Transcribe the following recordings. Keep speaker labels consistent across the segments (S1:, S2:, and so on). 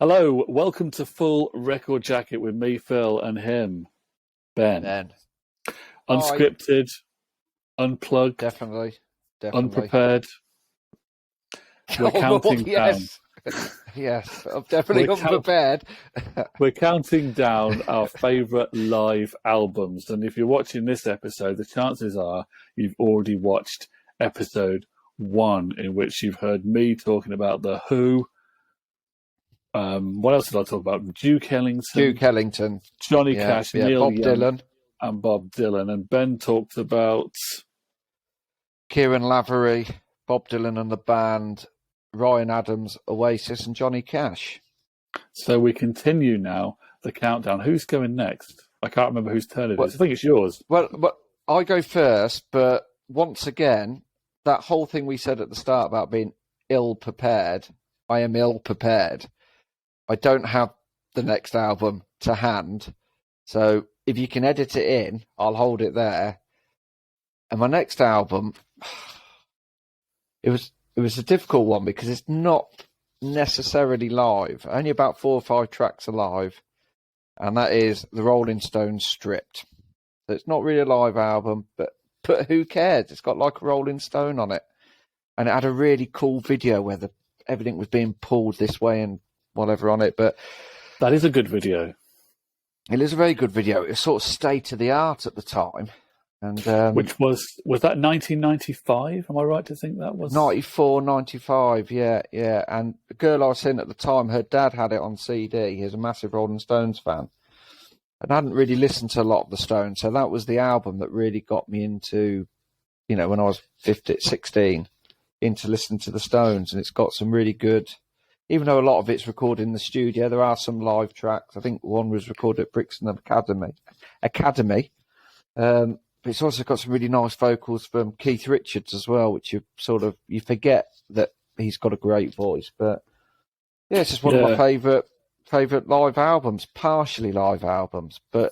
S1: Hello, welcome to Full Record Jacket with me, Phil, and him, Ben.
S2: Ben.
S1: Unscripted, unplugged,
S2: Definitely.
S1: unprepared. We're counting down.
S2: Yes, I'm definitely unprepared.
S1: We're counting down our favourite live albums. And if you're watching this episode, the chances are you've already watched episode 1, in which you've heard me talking about The Who. What else did I talk about? Duke Ellington, Johnny Cash, Neil
S2: Bob
S1: Young,
S2: Dylan,
S1: and Bob Dylan. And Ben talked about
S2: Kieran Lavery, Bob Dylan and the Band, Ryan Adams, Oasis, and Johnny Cash.
S1: So we continue now the countdown. Who's going next? I can't remember whose turn it is. I think it's yours.
S2: Well, I go first, but once again, that whole thing we said at the start about being ill-prepared, I am ill-prepared. I don't have the next album to hand. So if you can edit it in, I'll hold it there. And my next album, it was a difficult one because it's not necessarily live. Only about 4 or 5 tracks are live. And that is the Rolling Stones Stripped. So it's not really a live album, but who cares? It's got like a Rolling Stone on it. And it had a really cool video where everything was being pulled this way and whatever on it. But
S1: that is a good video.
S2: It is a very good video. It was sort of state of the art at the time. And
S1: which was that 1995? Am I right to think that was
S2: 94, 95? Yeah. And the girl I was seeing at the time, her dad had it on CD. He's a massive Rolling Stones fan, and I hadn't really listened to a lot of the Stones, so that was the album that really got me into, when I was 15, 16, into listening to the Stones. And it's got some really good. Even though a lot of it's recorded in the studio, there are some live tracks. I think one was recorded at Brixton Academy. But it's also got some really nice vocals from Keith Richards as well, which you forget that he's got a great voice. But yeah, it's just one of my favourite live albums, partially live albums, but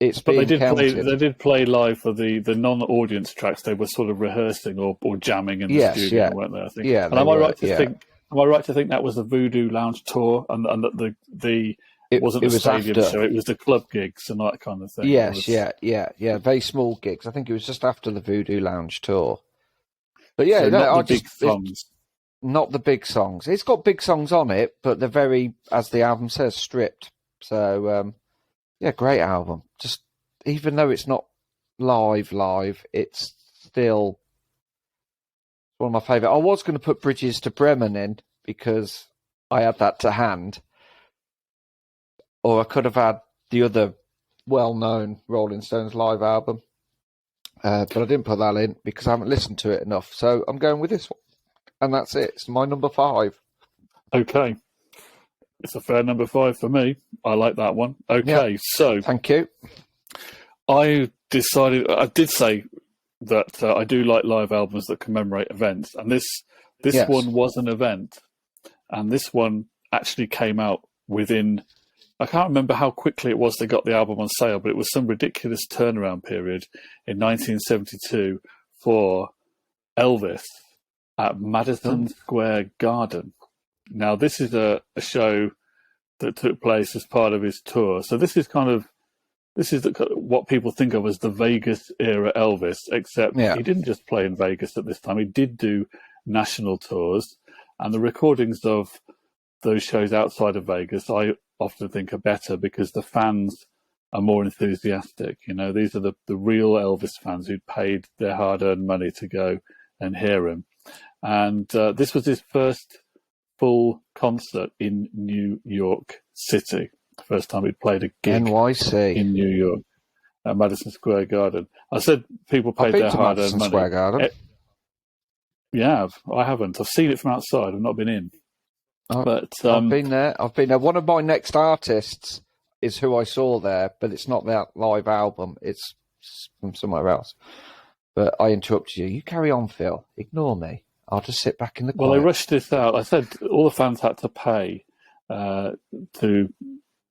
S2: it's
S1: But they did play live for the non-audience tracks. They were sort of rehearsing or jamming in the studio, weren't they? I think.
S2: Yeah.
S1: And am I right to think that was the Voodoo Lounge tour, and that it wasn't the stadium show; it was the club gigs and that kind of thing.
S2: Yes, yeah, very small gigs. I think it was just after the Voodoo Lounge tour. But yeah,
S1: so not the big songs.
S2: Not the big songs. It's got big songs on it, but they're very, as the album says, stripped. So great album. Just even though it's not live, it's still one of my favourite. I was going to put Bridges to Bremen in because I had that to hand. Or I could have had the other well-known Rolling Stones live album. But I didn't put that in because I haven't listened to it enough. So I'm going with this one. And that's it. It's my number 5.
S1: Okay. It's a fair number 5 for me. I like that one. Okay, so...
S2: Thank you.
S1: I did say that I do like live albums that commemorate events. And this one was an event. And this one actually came out within... I can't remember how quickly it was they got the album on sale, but it was some ridiculous turnaround period in 1972 for Elvis at Madison Square Garden. Now, this is a show that took place as part of his tour. So this is what people think of as the Vegas era Elvis, except he didn't just play in Vegas at this time. He did do national tours, and the recordings of those shows outside of Vegas, I often think are better because the fans are more enthusiastic. These are the real Elvis fans who'd paid their hard-earned money to go and hear him. And this was his first full concert in New York City. The first time he'd played a gig
S2: NYC
S1: in New York at Madison Square Garden. I said people paid their hard-earned money.
S2: Square Garden.
S1: I haven't. I've seen it from outside. I've not been in. But
S2: I've been there. One of my next artists is who I saw there, but it's not that live album. It's from somewhere else. But I interrupted you. You carry on, Phil. Ignore me. I'll just sit back in the quiet.
S1: Well, they rushed this out. I said all the fans had to pay to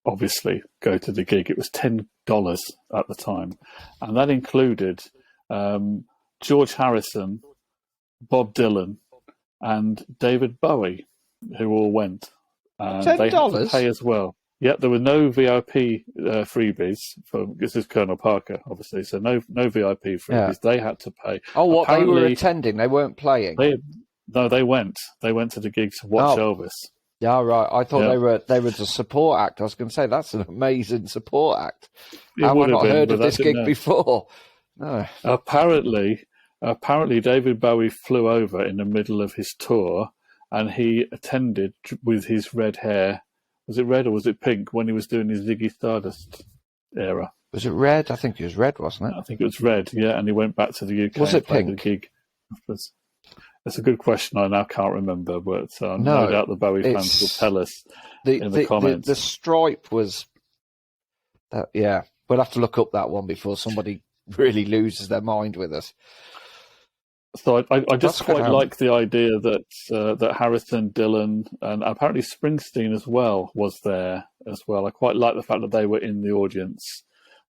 S1: obviously go to the gig. It was $10 at the time. And that included George Harrison, Bob Dylan, and David Bowie, who all went. and they had to pay as well. Yeah, there were no VIP freebies. This is Colonel Parker, obviously, so no VIP freebies. Yeah. They had to pay.
S2: Oh, what? Apparently, they were attending? They weren't playing?
S1: No, they went. They went to the gig to watch Elvis.
S2: Yeah, right. I thought they were the support act. I was going to say, that's an amazing support act. How have I not heard of this gig before? No.
S1: Apparently, David Bowie flew over in the middle of his tour, and he attended with his red hair. Was it red or was it pink when he was doing his Ziggy Stardust era?
S2: Was it red? I think it was red, wasn't it?
S1: I think it was red, yeah. And he went back to the UK.
S2: Was it pink?
S1: The gig. That's a good question. I now can't remember, but no doubt the Bowie fans will tell us in the comments.
S2: The stripe was... yeah, we'll have to look up that one before somebody really loses their mind with us.
S1: So I just quite like the idea that Harrison, Dylan, and apparently Springsteen as well was there as well. I quite like the fact that they were in the audience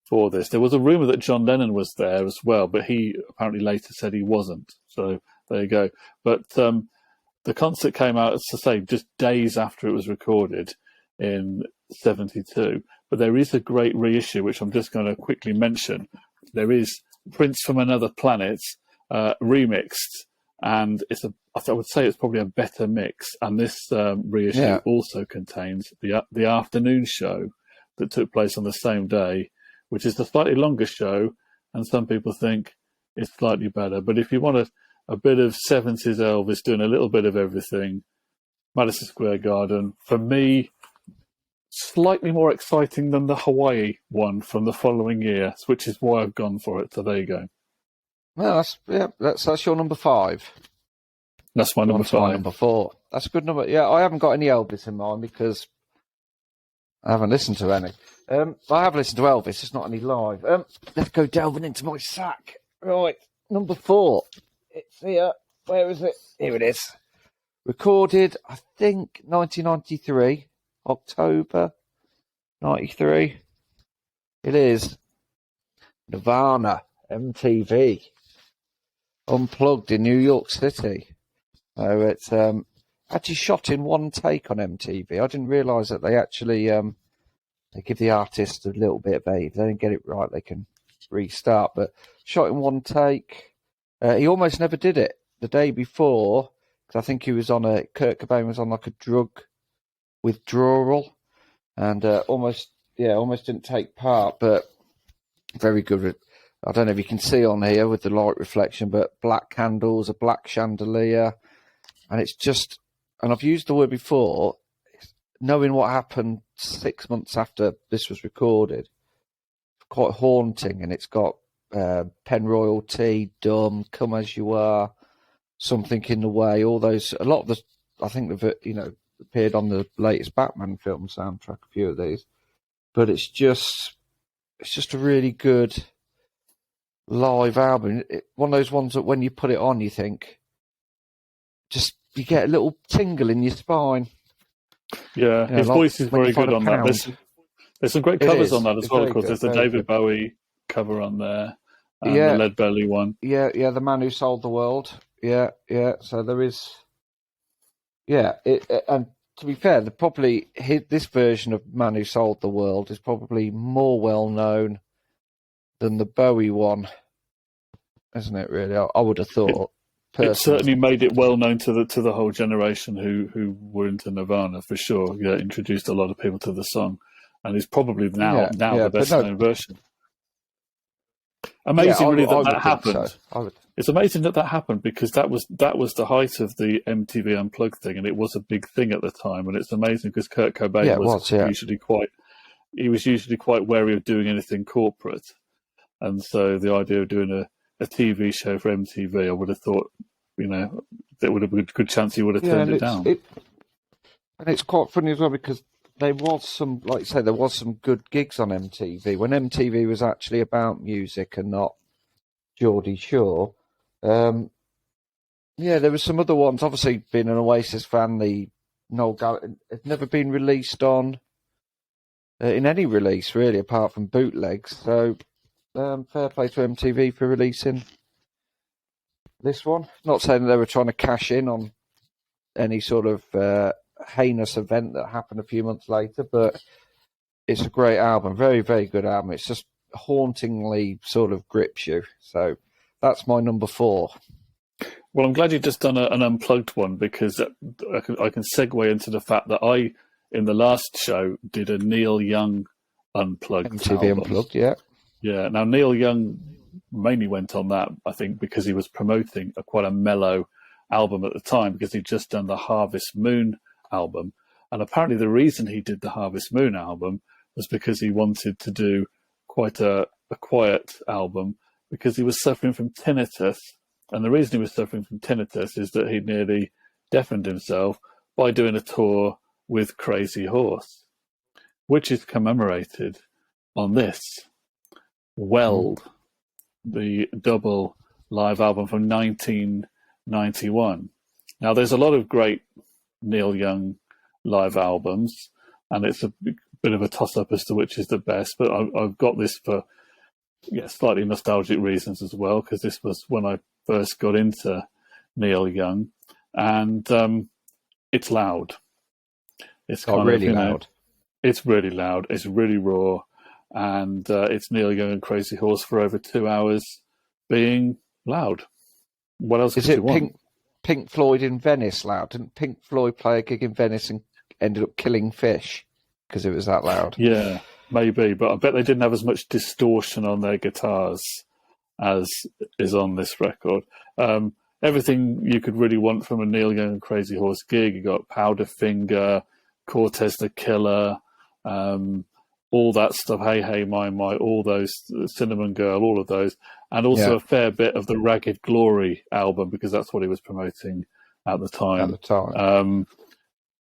S1: for this. There was a rumor that John Lennon was there as well, but he apparently later said he wasn't. So there you go. But the concert came out, as I say, just days after it was recorded in '72. But there is a great reissue, which I'm just going to quickly mention. There is Prince from Another Planet, remixed, and I would say it's probably a better mix. And this reissue also contains the afternoon show that took place on the same day, which is the slightly longer show, and some people think it's slightly better. But if you want a bit of 70s Elvis doing a little bit of everything, Madison Square Garden, for me, slightly more exciting than the Hawaii one from the following year, which is why I've gone for it. So there you go.
S2: Well, that's your number 5.
S1: That's my number 5.
S2: My number 4. That's a good number. Yeah, I haven't got any Elvis in mind because I haven't listened to any. I have listened to Elvis, it's not any live. Let's go delving into my sack. Right, number 4. It's here. Where is it? Here it is. Recorded, I think, 1993, October 93. It is Nirvana, MTV. Unplugged in New York City. So it's actually shot in one take on MTV. I didn't realise that they actually they give the artist a little bit of aid. If they don't get it right, they can restart. But shot in one take. He almost never did it the day before, because I think he was Kurt Cobain was on like a drug withdrawal, and almost didn't take part. But very good. I don't know if you can see on here with the light reflection, but black candles, a black chandelier. And it's just, and I've used the word before, knowing what happened 6 months after this was recorded, quite haunting. And it's got Penroyalty, Dumb, Come As You Are, Something in the Way, all those, a lot of the, I think they've, appeared on the latest Batman film soundtrack, a few of these. But it's just a really good live album. One of those ones that when you put it on, you think, you get a little tingle in your spine.
S1: Yeah, his voice is very good on that. There's some great covers on that as well, because there's the David Bowie cover on there, and the Lead Belly one.
S2: Yeah, The Man Who Sold the World. Yeah. So there is. Yeah, and to be fair, this version of Man Who Sold the World is probably more well known than the Bowie one, isn't it? Really, I would have thought.
S1: It certainly made it well known to the whole generation who were into Nirvana for sure. Yeah, introduced a lot of people to the song, and it's probably now the best known version. Amazing, really, that happened. So. It's amazing that happened, because that was the height of the MTV Unplugged thing, and it was a big thing at the time. And it's amazing because Kurt Cobain was usually quite wary of doing anything corporate. And so the idea of doing a TV show for MTV, I would have thought, there would have been a good chance he would have turned it down.
S2: And it's quite funny as well, because there was some, like you say, there was some good gigs on MTV when MTV was actually about music and not Geordie Shore. There were some other ones. Obviously, being an Oasis fan, the Noel Gallagher had never been released on in any release really, apart from bootlegs. So. Fair play to MTV for releasing this one. Not saying that they were trying to cash in on any sort of heinous event that happened a few months later, but it's a great album. Very, very good album. It's just hauntingly sort of grips you. So that's my number 4.
S1: Well, I'm glad you've just done an unplugged one, because I can segue into the fact that I, in the last show, did a Neil Young unplugged
S2: MTV
S1: album.
S2: Unplugged, yeah.
S1: Yeah. Now, Neil Young mainly went on that, I think, because he was promoting quite a mellow album at the time, because he'd just done the Harvest Moon album. And apparently the reason he did the Harvest Moon album was because he wanted to do quite a quiet album, because he was suffering from tinnitus. And the reason he was suffering from tinnitus is that he nearly deafened himself by doing a tour with Crazy Horse, which is commemorated on this Weld, the double live album from 1991. Now, there's a lot of great Neil Young live albums, and it's a bit of a toss-up as to which is the best, but I've got this for slightly nostalgic reasons as well, because this was when I first got into Neil Young, and it's loud. It's kind
S2: really loud.
S1: It's really loud. It's really raw, and it's Neil Young and Crazy Horse for over 2 hours being loud. What else
S2: is
S1: could
S2: it?
S1: You want?
S2: Pink Floyd in Venice loud? Didn't Pink Floyd play a gig in Venice and ended up killing fish because it was that loud?
S1: Yeah, maybe, but I bet they didn't have as much distortion on their guitars as is on this record. Everything you could really want from a Neil Young and Crazy Horse gig. You got Powderfinger, Cortez the Killer, all that stuff. Hey, Hey, My, all those, Cinnamon Girl, all of those, and also a fair bit of the Ragged Glory album, because that's what he was promoting at the time.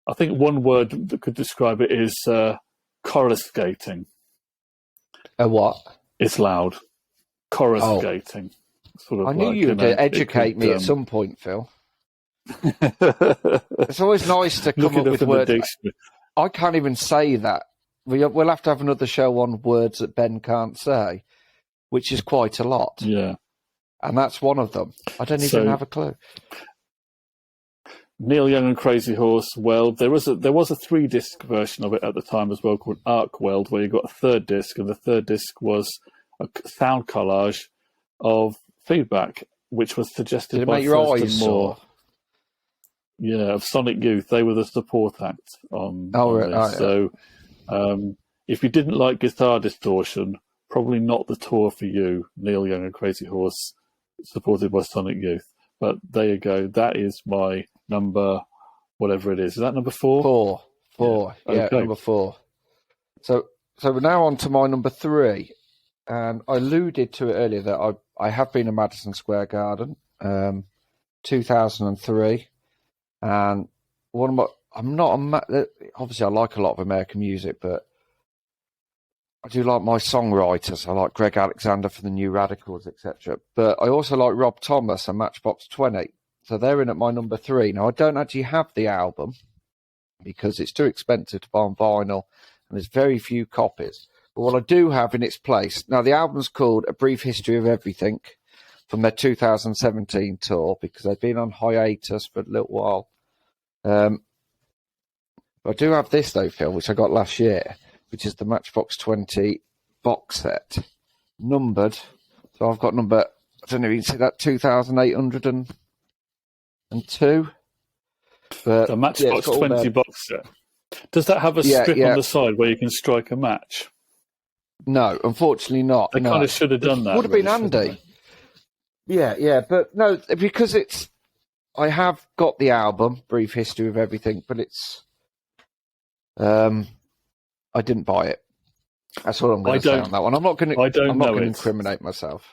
S1: I think one word that could describe it is coruscating.
S2: A what?
S1: It's loud. Coruscating. Sort of.
S2: I knew you would educate me at some point, Phil. It's always nice to come up with words. I can't even say that. We'll have to have another show on words that Ben can't say, which is quite a lot.
S1: Yeah.
S2: And that's one of them. I don't even have a clue.
S1: Neil Young and Crazy Horse Weld. There was a 3-disc version of it at the time as well, called Arc Weld, where you got a 3rd disc, and the 3rd disc was a sound collage of feedback, which was suggested by Thurston Moore. Yeah, of Sonic Youth. They were the support act on this. So if you didn't like guitar distortion, probably not the tour for you, Neil Young and Crazy Horse, supported by Sonic Youth. But there you go. That is my number, whatever it is. Is that number 4?
S2: 4. Yeah, okay. Number 4. So we're now on to my number 3. And I alluded to it earlier that I have been to Madison Square Garden, 2003. And obviously I like a lot of American music, but I do like my songwriters. I like Greg Alexander for the New Radicals, etc. But I also like Rob Thomas and Matchbox 20. So they're in at my number 3. Now, I don't actually have the album because it's too expensive to buy on vinyl and there's very few copies. But what I do have in its place, now the album's called A Brief History of Everything from their 2017 tour, because they've been on hiatus for a little while. I do have this though, Phil, which I got last year, which is the Matchbox 20 box set, numbered. So I've got number, I don't know if you can see that, 2,802. But
S1: the Matchbox 20 box set. Does that have a strip on the side where you can strike a match?
S2: No, unfortunately not.
S1: They kind of should have done that.
S2: Would have been handy. Yeah, but no, because I have got the album, Brief History of Everything, but it's, I didn't buy it. That's all I'm going to say on that one. I'm not going to incriminate myself.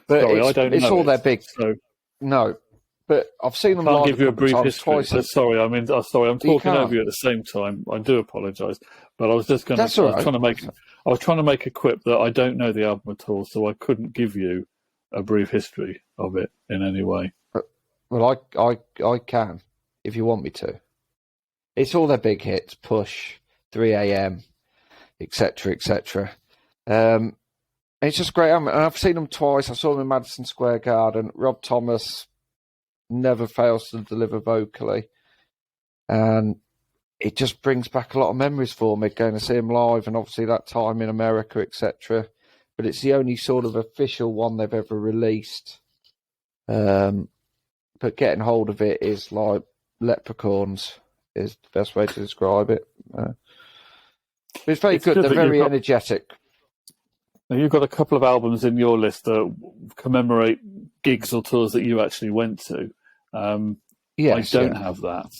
S2: But
S1: sorry,
S2: it's all their big.
S1: So.
S2: No, but I've seen them.
S1: I'll give you a brief history. Sorry, I'm talking over you at the same time. I do apologise, but I was just going to.
S2: That's all right.
S1: I was trying to make a quip that I don't know the album at all, so I couldn't give you a brief history of it in any way.
S2: Well, I can, if you want me to. It's all their big hits: Push, 3 a.m., etc., etc. It's just great. And I've seen them twice. I saw them in Madison Square Garden. Rob Thomas never fails to deliver vocally, and it just brings back a lot of memories for me going to see him live, and obviously that time in America, etc. But it's the only sort of official one they've ever released. But getting hold of it is like leprechauns is the best way to describe it. It's very good. They're very energetic.
S1: Now you've got a couple of albums in your list that commemorate gigs or tours that you actually went to.
S2: Yes,
S1: I don't have that.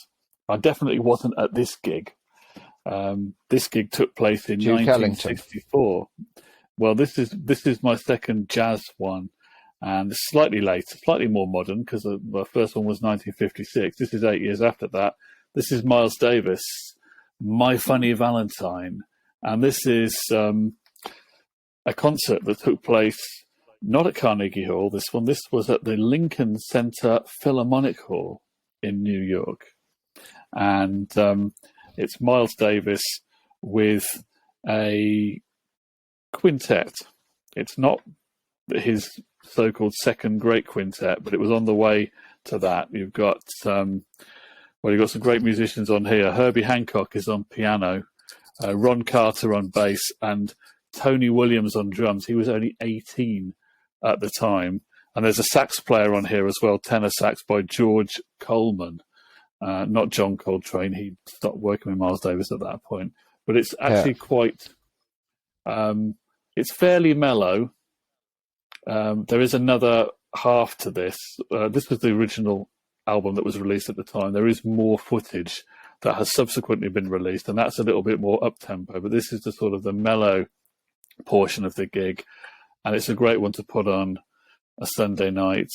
S1: I definitely wasn't at this gig. This gig took place in
S2: Duke
S1: 1964. Well, this is my second jazz one, and it's slightly later, slightly more modern, because the first one was 1956. This is 8 years after that. This is Miles Davis, My Funny Valentine, and this is a concert that took place not at Carnegie Hall. This was at the Lincoln Center Philharmonic Hall in New York, and it's Miles Davis with a quintet. It's not his so-called second great quintet, but it was on the way to that. You've got you've got some great musicians on here. Herbie Hancock is on piano, Ron Carter on bass, and Tony Williams on drums. He was only 18 at the time. And there's a sax player on here as well, tenor sax by George Coleman, not John Coltrane. He stopped working with Miles Davis at that point. But it's actually quite... it's fairly mellow. There is another half to this. This was the original album that was released at the time. There is more footage that has subsequently been released, and that's a little bit more up-tempo. But this is the sort of the mellow portion of the gig, and it's a great one to put on a Sunday night.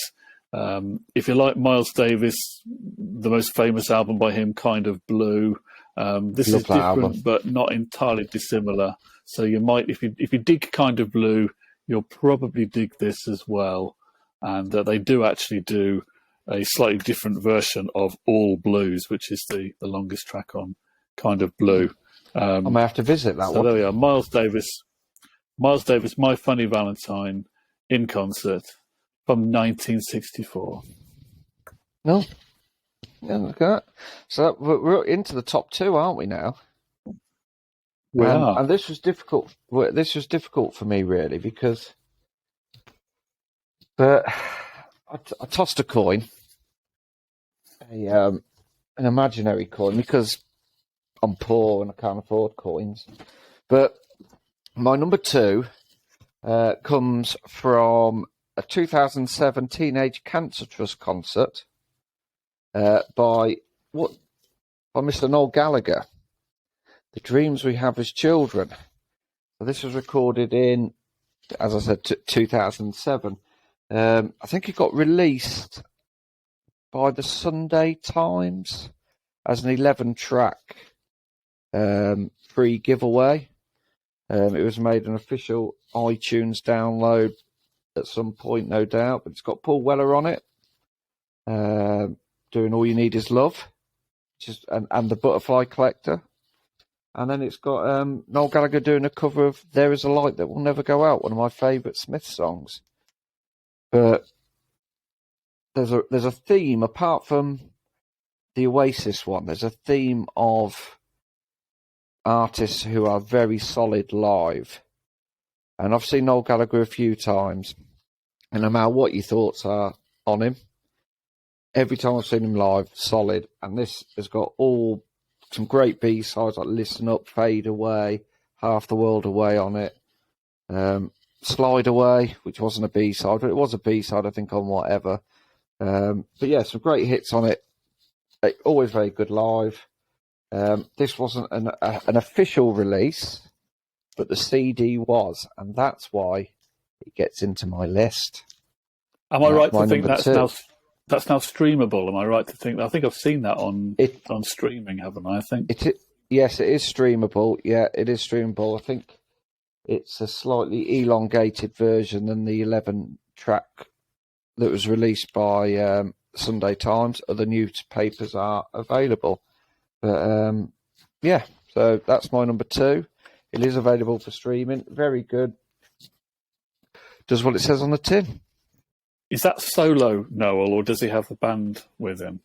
S1: If you like Miles Davis, the most famous album by him, Kind of Blue, this is different but not entirely dissimilar. So you might, if you dig Kind of Blue, you'll probably dig this as well. And they do actually do a slightly different version of All Blues, which is the longest track on Kind of Blue.
S2: I may have to visit that one.
S1: So there we are, Miles Davis, My Funny Valentine in concert from 1964.
S2: No. Yeah, look at that. So we're into the top two, aren't we now?
S1: We are.
S2: And this was difficult. This was difficult for me, really, because I tossed a coin, an imaginary coin, because I'm poor and I can't afford coins. But my number two comes from a 2007 Teenage Cancer Trust concert by Mr. Noel Gallagher, The Dreams We Have as Children. So this was recorded in, as I said, 2007. I think it got released by the Sunday Times as an 11-track free giveaway. It was made an official iTunes download at some point, no doubt, but it's got Paul Weller on it, doing All You Need Is Love, and The Butterfly Collector. And then it's got Noel Gallagher doing a cover of There Is a Light That Will Never Go Out, one of my favourite Smith songs. But there's a theme, apart from the Oasis one, there's a theme of artists who are very solid live. And I've seen Noel Gallagher a few times, and no matter what your thoughts are on him, every time I've seen him live, solid. And this has got some great B-sides like Listen Up, Fade Away, Half the World Away on it. Slide Away, which wasn't a B-side, but it was a B-side, I think, on Whatever. But yeah, some great hits on it. Always very good live. This wasn't an official release, but the CD was, and that's why it gets into my list.
S1: Am I right to think that's now streamable? Am I right to think? I think I've seen that on streaming, haven't I? I think
S2: yes, it is streamable. Yeah, it is streamable. I think it's a slightly elongated version than the 11-track that was released by Sunday Times. Other newspapers are available. But yeah, so that's my number two. It is available for streaming. Very good. Does what it says on the tin.
S1: Is that solo Noel, or does he have the band with him?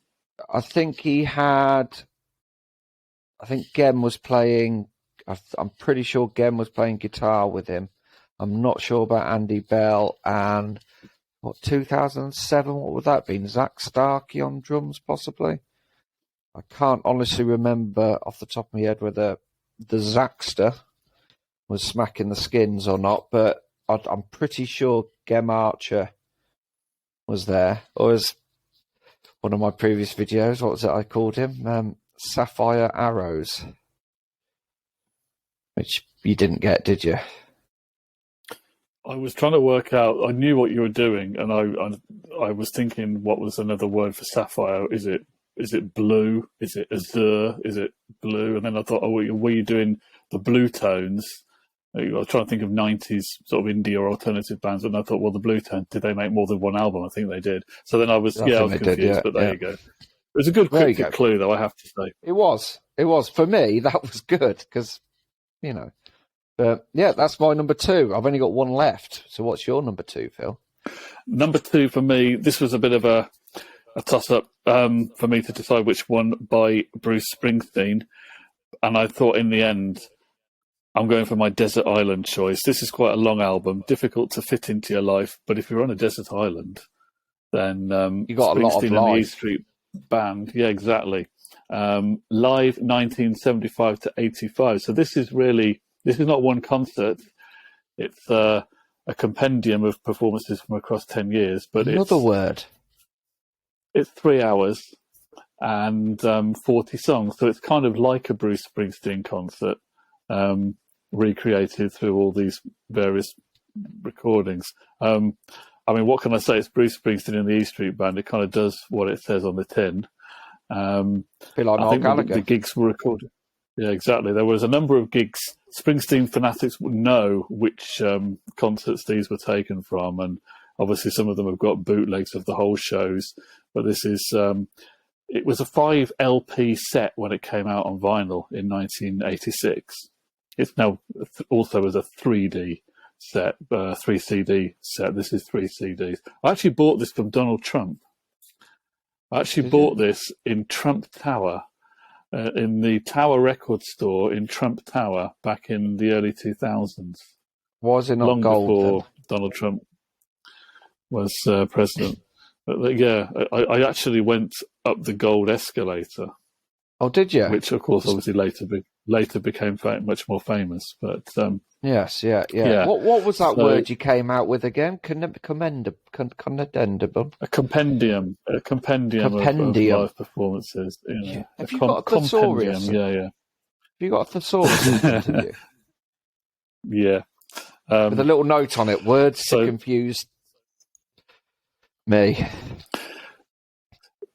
S2: I think he had I think Gem was playing. I'm pretty sure Gem was playing guitar with him. I'm not sure about Andy Bell. And 2007? What would that have been? Zach Starkey on drums, possibly. I can't honestly remember off the top of my head whether the Zaxter was smacking the skins or not, but I'm pretty sure Gem Archer was there. Or as one of my previous videos, what was it I called him? Sapphire Arrows. Which you didn't get, did you?
S1: I was trying to work out. I knew what you were doing, and I was thinking, what was another word for sapphire? Is it blue? Is it azure? Is it blue? And then I thought, were you doing the blue tones? I was trying to think of 90s sort of indie or alternative bands, and I thought, well, the blue tones, did they make more than one album? I think they did. So then I was confused, but there you go. It was a good cryptic clue, though, I have to say.
S2: It was. For me, that was good, because, But, yeah, that's my number 2. I've only got one left. So what's your number 2, Phil?
S1: Number 2 for me, this was a bit of a toss-up for me to decide which one by Bruce Springsteen. And I thought in the end, I'm going for my Desert Island choice. This is quite a long album, difficult to fit into your life. But if you're on a desert island, then
S2: you got a lot of
S1: Springsteen and the E Street Band. Yeah, exactly. Live 1975 to 85. So this is not one concert. It's a compendium of performances from across 10 years. But it's 3 hours and 40 songs. So it's kind of like a Bruce Springsteen concert, recreated through all these various recordings. What can I say? It's Bruce Springsteen and the E Street Band. It kind of does what it says on the tin.
S2: I think
S1: the gigs were recorded. Yeah, exactly. There was a number of gigs. Springsteen fanatics would know which concerts these were taken from, and obviously some of them have got bootlegs of the whole shows. But this is it was a 5 LP set when it came out on vinyl in 1986. It's now also as a 3D set, 3 CD set. This is 3 CDs. I actually bought this from Donald Trump. I actually bought this in Trump Tower. In the Tower Record Store in Trump Tower back in the early 2000s.
S2: Was it not
S1: long
S2: gold
S1: before
S2: then?
S1: Donald Trump was president? But yeah, I actually went up the gold escalator.
S2: Oh, did you?
S1: Which, of course, obviously later became much more famous. But
S2: yes, yeah. What was that word you came out with again? Commendable.
S1: A compendium of live performances.
S2: Have you got a thesaurus?
S1: Yeah.
S2: Have you got a thesaurus? Did you?
S1: Yeah.
S2: With a little note on it, words to confuse me.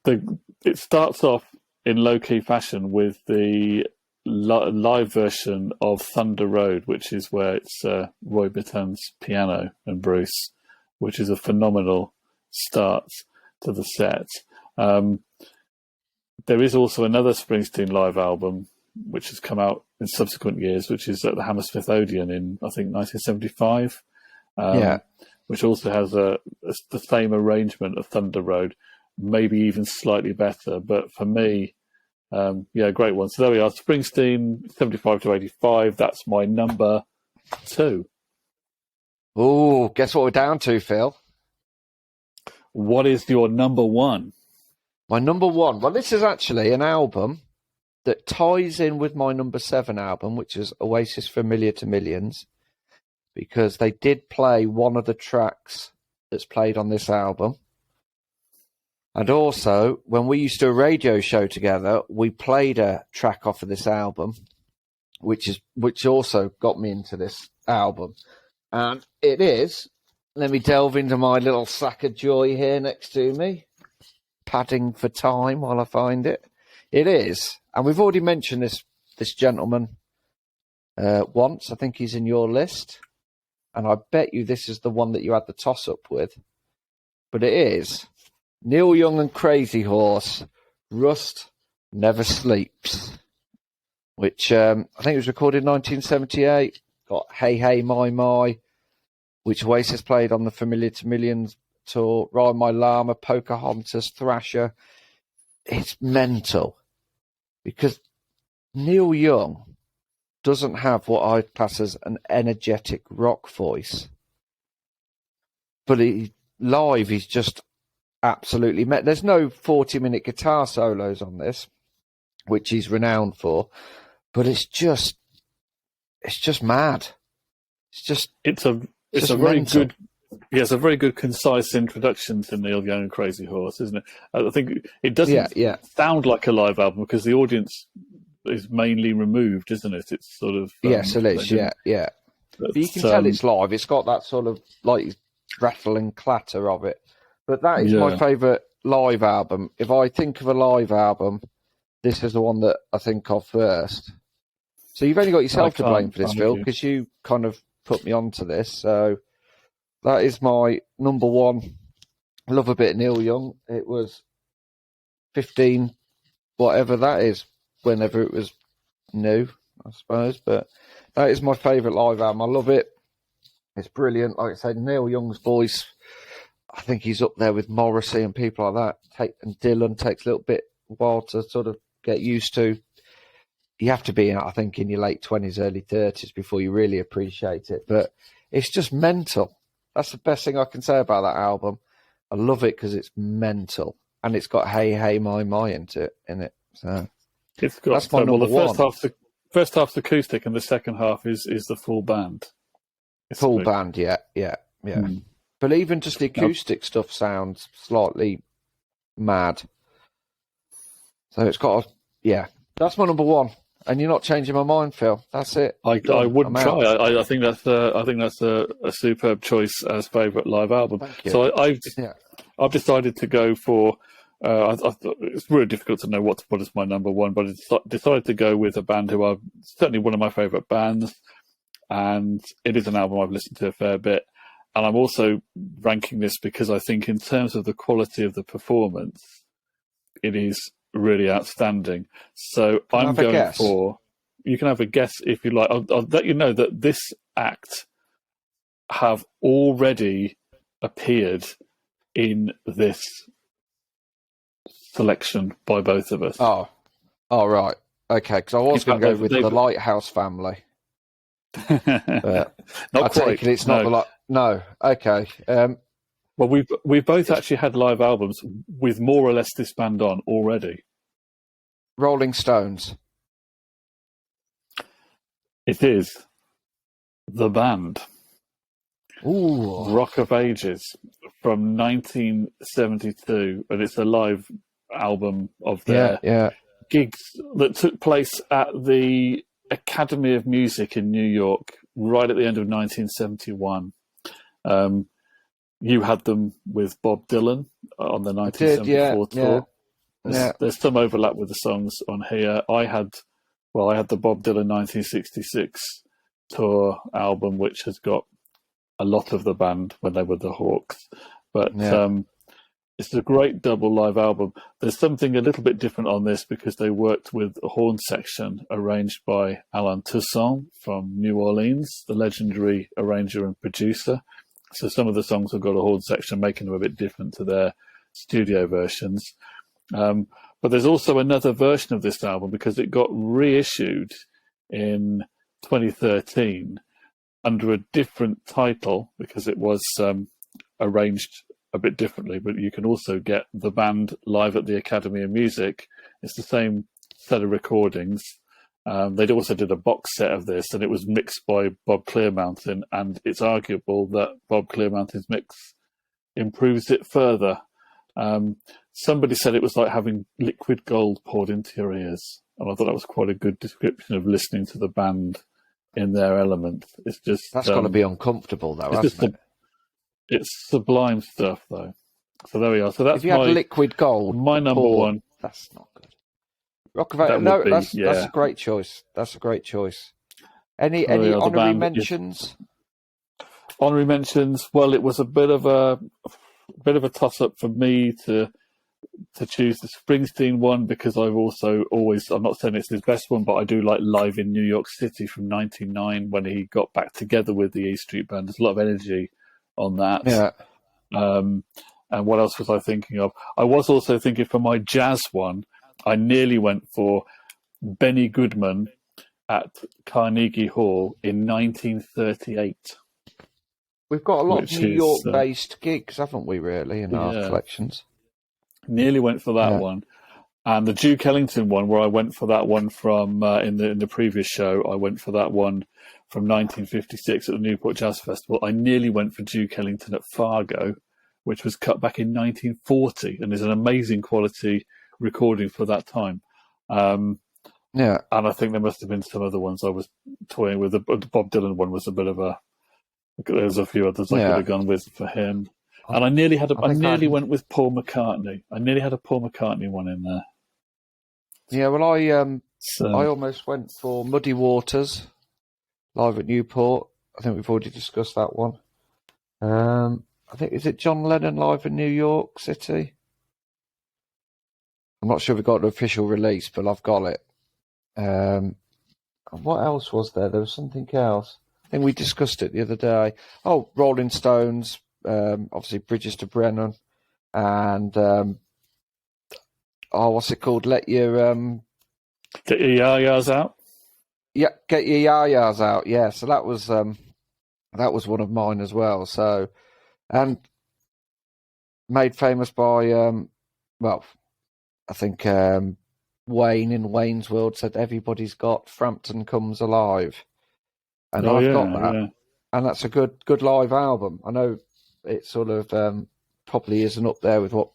S1: It starts off in low-key fashion with the live version of Thunder Road, which is where it's Roy Bittan's piano and Bruce, which is a phenomenal start to the set. There is also another Springsteen live album, which has come out in subsequent years, which is at the Hammersmith Odeon in, I think, 1975. Which also has the same arrangement of Thunder Road, maybe even slightly better. But for me, great one. So there we are. Springsteen, 75 to 85. That's my number 2.
S2: Oh, guess what we're down to, Phil?
S1: What is your number 1?
S2: My number 1. Well, this is actually an album that ties in with my number 7 album, which is Oasis Familiar to Millions, because they did play one of the tracks that's played on this album. And also, when we used to do a radio show together, we played a track off of this album, which also got me into this album. And it is, let me delve into my little sack of joy here next to me, padding for time while I find it. It is, and we've already mentioned this gentleman once. I think he's in your list. And I bet you this is the one that you had the toss-up with. But it is Neil Young and Crazy Horse, Rust Never Sleeps, which I think it was recorded in 1978. Got Hey Hey My My, which Oasis played on the Familiar to Millions tour, Ride My Llama, Pocahontas, Thrasher. It's mental. Because Neil Young doesn't have what I'd class as an energetic rock voice, but live he's just absolutely there's no 40-minute guitar solos on this, which he's renowned for, but it's just mad. It's a very good. Yeah, it's a very good, concise introduction to Neil Young and Crazy Horse, isn't it? I think it doesn't sound like a live album because the audience is mainly removed, isn't it? It's sort of yes, it is. Yeah. But you can tell it's live. It's got that sort of like rattle and clatter of it. But that is my favourite live album. If I think of a live album, this is the one that I think of first. So you've only got yourself to blame for this, Phil, because you kind of put me onto this. So that is my number one. I love a bit of Neil Young. It was 15, whatever that is, whenever it was new, I suppose. But that is my favourite live album. I love it. It's brilliant. Like I said, Neil Young's voice, I think he's up there with Morrissey and people like that. And Dylan takes a little bit while to sort of get used to. You have to be, I think, in your late 20s, early 30s before you really appreciate it. But it's just mental. That's the best thing I can say about that album. I love it because it's mental. And it's got Hey, Hey, My in it. So
S1: it's got,
S2: that's my number one.
S1: First half's acoustic and the second half is the full band.
S2: Full band, yeah. Mm. But even just the acoustic stuff sounds slightly mad. So it's got that's my number one. And you're not changing my mind, Phil. That's it.
S1: I wouldn't try. I think that's a superb choice as favourite live album.
S2: Thank you.
S1: So I've decided to go for. I thought it's really difficult to know what to put as my number one, but I decided to go with a band who are certainly one of my favourite bands, and it is an album I've listened to a fair bit. And I'm also ranking this because I think in terms of the quality of the performance, it is really outstanding. So I'm going for. You can have a guess if you like. I'll let you know that this act have already appeared in this selection by both of us.
S2: Oh, right. Okay, because I was going to go with the Lighthouse Family.
S1: Not
S2: I
S1: quite.
S2: take it it's not the No. Okay.
S1: Well, we've both actually had live albums with more or less this band on already.
S2: Rolling Stones.
S1: It is the band.
S2: Ooh.
S1: Rock of Ages from 1972, and it's a live album of their gigs that took place at the Academy of Music in New York right at the end of 1971. You had them with Bob Dylan on the 1974 tour. There's some overlap with the songs on here. I had the Bob Dylan 1966 tour album, which has got a lot of the band when they were the Hawks. But it's a great double live album. There's something a little bit different on this because they worked with a horn section arranged by Alan Toussaint from New Orleans, the legendary arranger and producer. So some of the songs have got a horn section, making them a bit different to their studio versions. But there's also another version of this album because it got reissued in 2013 under a different title because it was arranged a bit differently. But you can also get the band live at the Academy of Music. It's the same set of recordings. They also did a box set of this, and it was mixed by Bob Clearmountain, and it's arguable that Bob Clearmountain's mix improves it further. Somebody said it was like having liquid gold poured into your ears, and I thought that was quite a good description of listening to the band in their element. It's just
S2: that's got to be uncomfortable, though, hasn't it?
S1: It's sublime stuff, though. So there we are. So that's
S2: if you had liquid gold,
S1: my number one.
S2: That's not good. Rock of Ages. That's a great choice. That's a great choice. Any honorary mentions?
S1: Honorary mentions. Well, it was a bit of a toss up for me to choose the Springsteen one because I'm not saying it's his best one, but I do like Live in New York City from '99 when he got back together with the E Street Band. There's a lot of energy on that.
S2: Yeah.
S1: And what else was I thinking of? I was also thinking for my jazz one, I nearly went for Benny Goodman at Carnegie Hall in 1938.
S2: We've got a lot of New York-based gigs, haven't we, really, in our collections?
S1: Nearly went for that one. And the Duke Ellington one, where I went for that one from, in the previous show, I went for that one from 1956 at the Newport Jazz Festival. I nearly went for Duke Ellington at Fargo, which was cut back in 1940 and is an amazing quality recording for that time. And I think there must have been some other ones I was toying with. The Bob Dylan one was a bit of a... There's a few others I could have gone with for him. And I nearly went with Paul McCartney. I nearly had a Paul McCartney one in there.
S2: Yeah, well, I almost went for Muddy Waters, live at Newport. I think we've already discussed that one. I think, is it John Lennon live in New York City? I'm not sure if we got an official release, but I've got it. What else was there? There was something else. I think we discussed it the other day. Oh, Rolling Stones, obviously Bridges to Brennan, and what's it called? Get your
S1: yayas out.
S2: Yeah, get your yayas out. Yeah, so that was one of mine as well. So, and made famous by I think Wayne in Wayne's World said everybody's got Frampton Comes Alive, and I've got that, and that's a good live album. I know it sort of probably isn't up there with what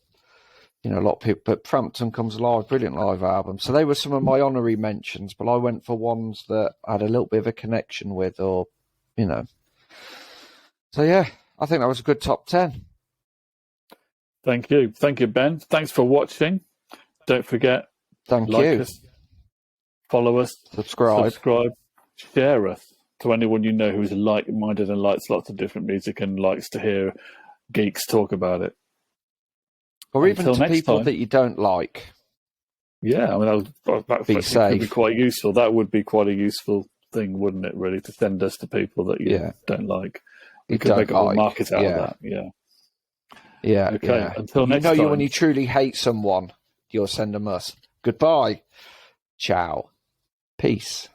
S2: a lot of people, but Frampton Comes Alive, brilliant live album. So they were some of my honorary mentions, but I went for ones that I had a little bit of a connection with, or So yeah, I think that was a good top 10.
S1: Thank you, Ben. Thanks for watching. Don't forget.
S2: Thank you.
S1: Us, follow us,
S2: subscribe,
S1: share us to anyone you know who's like-minded and likes lots of different music and likes to hear geeks talk about it.
S2: Or even to people that you don't like.
S1: Yeah, I mean, that
S2: be safe.
S1: Could be quite useful. That would be quite a useful thing, wouldn't it, really, to send us to people that you don't like. We could make a whole market out of that,
S2: Yeah.
S1: Okay, until next time.
S2: When you truly hate someone, you'll send them us. Goodbye. Ciao. Peace.